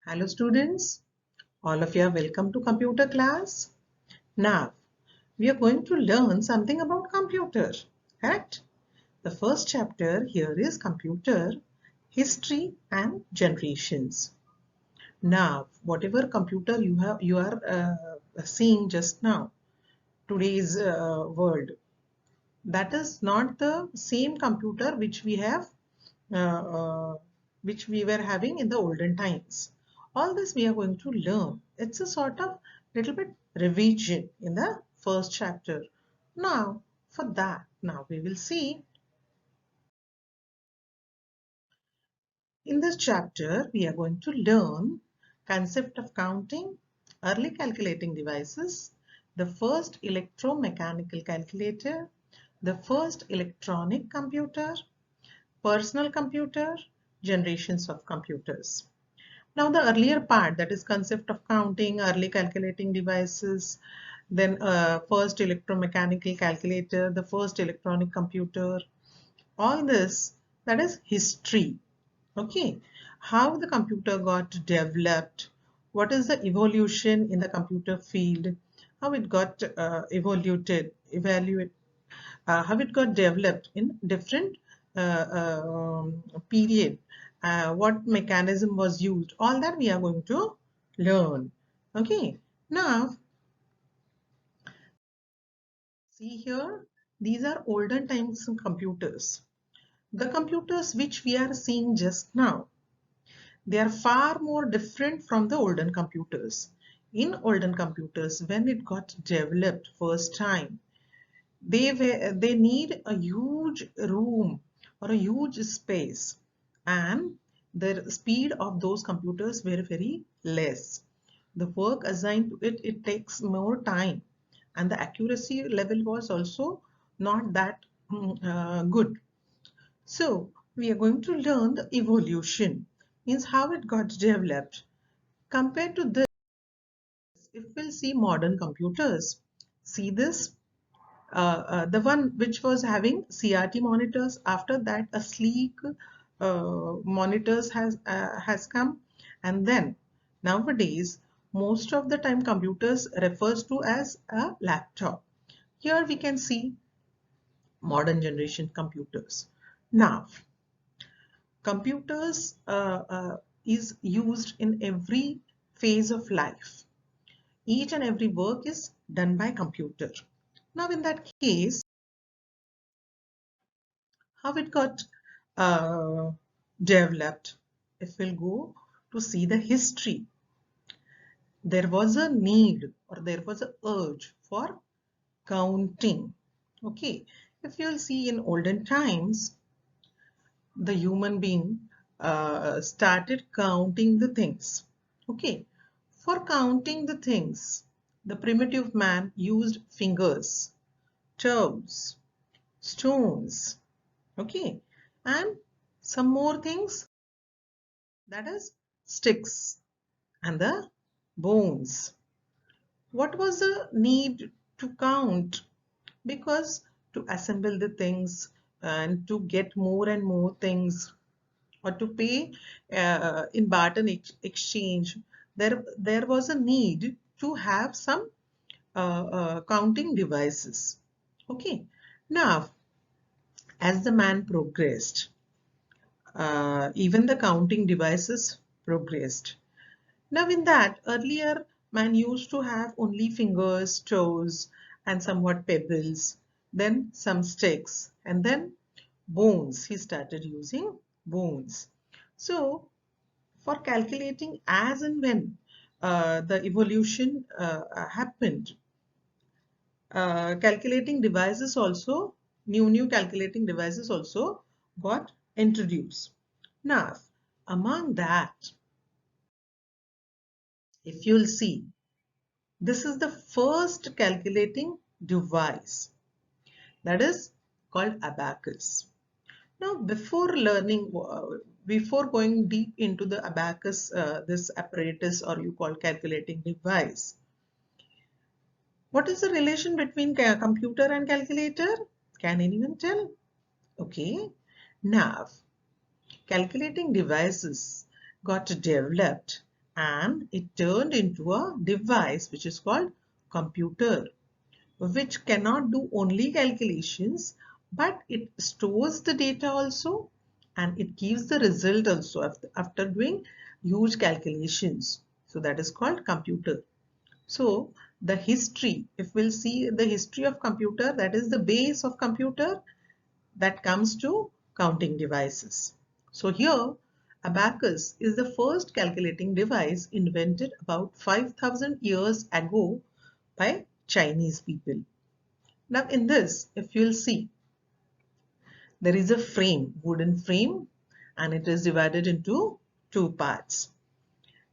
Hello students, all of you are welcome to computer class. Now, we are going to learn something about computer, correct? The first chapter here is computer, history and generations. Now, whatever computer you are seeing just now, today's world, that is not the same computer uh, uh, which we were having in the olden times. All this we are going to learn. It's a sort of little bit revision in the first chapter. Now, for that, now we will see in this chapter we are going to learn concept of counting, early calculating devices, the first electromechanical calculator, the first electronic computer, personal computer, generations of computers. Now the earlier part, that is concept of counting, early calculating devices, then first electromechanical calculator, the first electronic computer, all this, that is history. Okay, how the computer got developed, what is the evolution in the computer field, how it got how it got developed in different period, what mechanism was used, all that we are going to learn. Okay, now see here, these are olden times computers. The computers which we are seeing just now, they are far more different from the olden computers. In olden computers, when it got developed first time, they need a huge room or a huge space, and the speed of those computers were very less. The work assigned to it takes more time, and the accuracy level was also not that good. So we are going to learn the evolution, means how it got developed. Compared to this, if we'll see modern computers, see this, the one which was having CRT monitors. After that, a sleek monitors has come, and then nowadays most of the time computers refers to as a laptop. Here we can see modern generation computers. Now, computers is used in every phase of life. Each and every work is done by computer. Now, in that case, how it got uh, developed. If we'll go to see the history, there was a need or there was an urge for counting. Okay, if you'll see in olden times, the human being started counting the things. Okay, for counting the things, the primitive man used fingers, toes, stones, okay, and some more things, that is sticks and the bones. What was the need to count? Because to assemble the things and to get more and more things, or to pay in barter exchange, there was a need to have some counting devices. Okay, now as the man progressed, even the counting devices progressed. Now in that, earlier man used to have only fingers, toes and somewhat pebbles, then some sticks and then bones. He started using bones. So for calculating as and when the evolution happened, calculating devices also, new calculating devices also got introduced. Now, among that, if you'll see, this is the first calculating device, that is called abacus. Now, before going deep into the abacus, this apparatus or you call calculating device, what is the relation between computer and calculator? Can anyone tell? Okay. Now, calculating devices got developed and it turned into a device which is called computer, which cannot do only calculations, but it stores the data also, and it gives the result also after doing huge calculations. So that is called computer. So the history, if we'll see the history of computer, that is the base of computer, that comes to counting devices. So here, abacus is the first calculating device invented about 5,000 years ago by Chinese people. Now in this, if you'll see, there is a frame, wooden frame, and it is divided into two parts.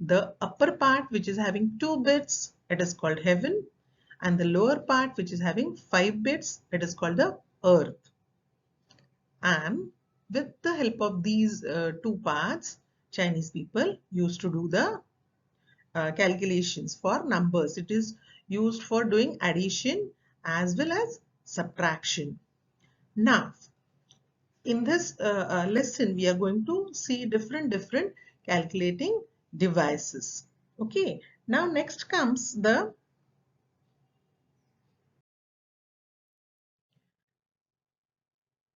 The upper part, which is having 2 bits, it is called heaven, and the lower part, which is having 5 bits, it is called the earth. And with the help of these two parts, Chinese people used to do the calculations for numbers. It is used for doing addition as well as subtraction. Now, in this lesson, we are going to see different calculating devices. Okay. Now, next comes the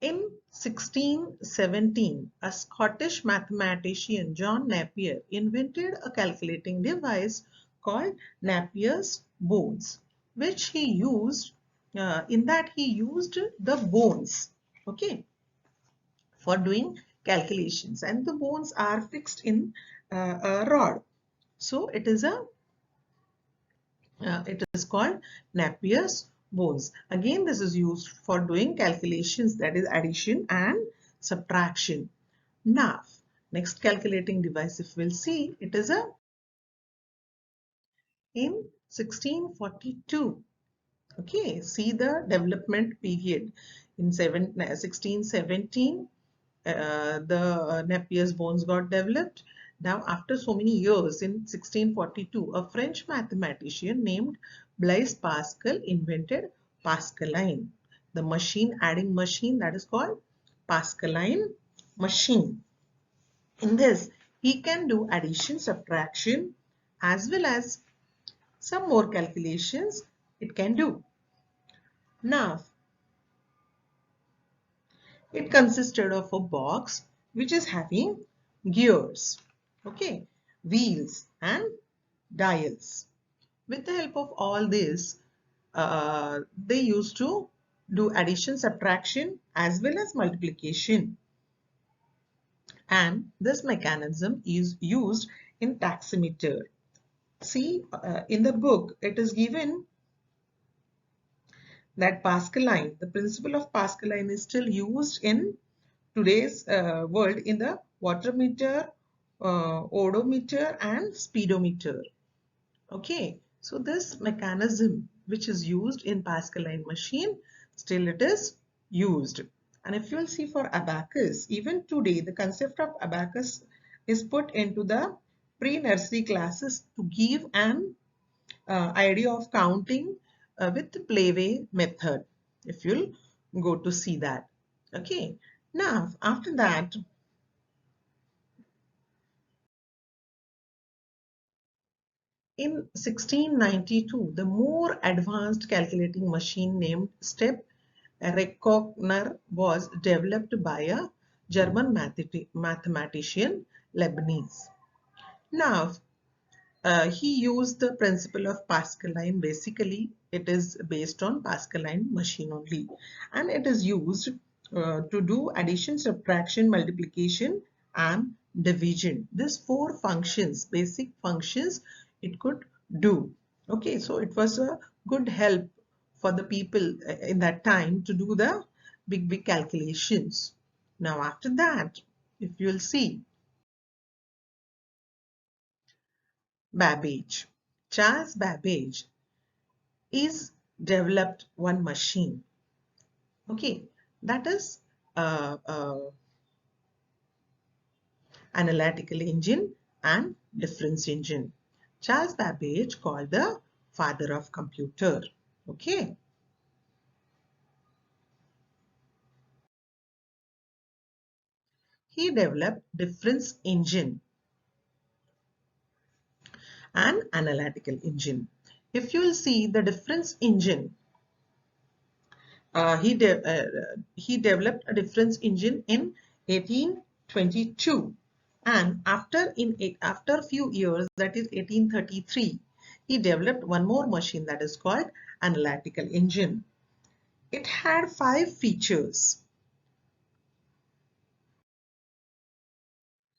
in 1617, a Scottish mathematician, John Napier, invented a calculating device called Napier's bones, which he used, in that he used the bones, okay, for doing calculations, and the bones are fixed in a rod. So it is called Napier's bones. Again, this is used for doing calculations, that is addition and subtraction. Now, next calculating device, if we'll see, it is a in 1642. Okay, see the development period. In 1617, the Napier's bones got developed. Now, after so many years, in 1642, a French mathematician named Blaise Pascal invented Pascaline, the machine adding machine, that is called Pascaline machine. In this, he can do addition, subtraction, as well as some more calculations it can do. Now, it consisted of a box which is having gears, okay, wheels and dials. With the help of all this, they used to do addition, subtraction as well as multiplication. And this mechanism is used in taximeter. See, in the book, it is given that Pascaline, the principle of Pascaline is still used in today's world in the water meter, odometer and speedometer. Okay, so this mechanism which is used in Pascaline machine, still it is used. And if you will see for abacus, even today the concept of abacus is put into the pre-nursery classes to give an idea of counting with the playway method, if you'll go to see that. Okay, now after that, in 1692, the more advanced calculating machine named Step Reckoner was developed by a German mathematician, Leibniz. Now, he used the principle of Pascaline. Basically, it is based on Pascaline machine only, and it is used to do addition, subtraction, multiplication, and division. These four functions, basic functions, it could do. Okay, so it was a good help for the people in that time to do the big calculations. Now, after that, if you'll see, Babbage. Charles Babbage is developed one machine. Okay, that is analytical engine and difference engine. Charles Babbage called the father of computer. Okay, he developed difference engine. and analytical engine. If you will see the difference engine, he developed a difference engine in 1822, and after a few years, that is 1833, he developed one more machine that is called analytical engine. It had 5 features.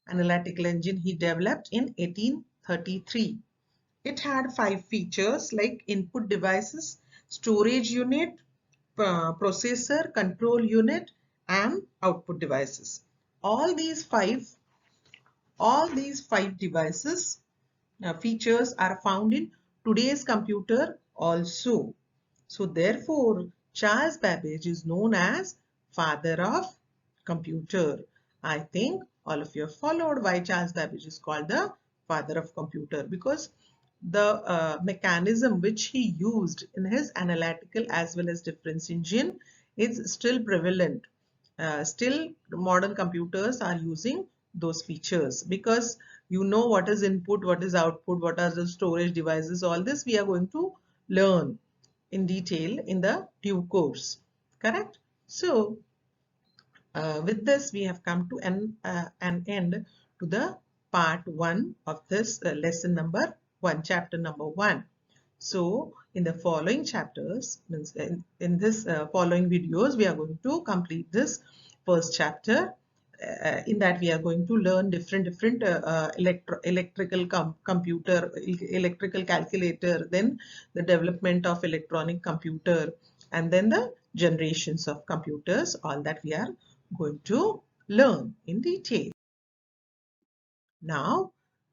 Analytical engine he developed in 1833. It had 5 features like input devices, storage unit, processor, control unit, and output devices. All these five devices features are found in today's computer also. So therefore, Charles Babbage is known as father of computer. I think all of you have followed why Charles Babbage is called the father of computer, because the mechanism which he used in his analytical as well as difference engine is still prevalent. Still, modern computers are using those features, because you know what is input, what is output, what are the storage devices. All this we are going to learn in detail in the due course. Correct? So, with this, we have come to an end to the part 1 of this lesson number 1, chapter number 1. So, in the following chapters, means in this following videos, we are going to complete this first chapter. In that, we are going to learn different electrical electrical calculator, then the development of electronic computer, and then the generations of computers. All that we are going to learn in detail. Now,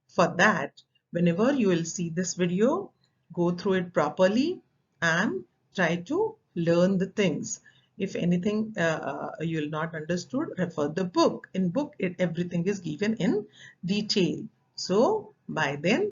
for that, whenever you will see this video, go through it properly and try to learn the things. If anything you will not understood, refer the book. In book, everything is given in detail. So, by then,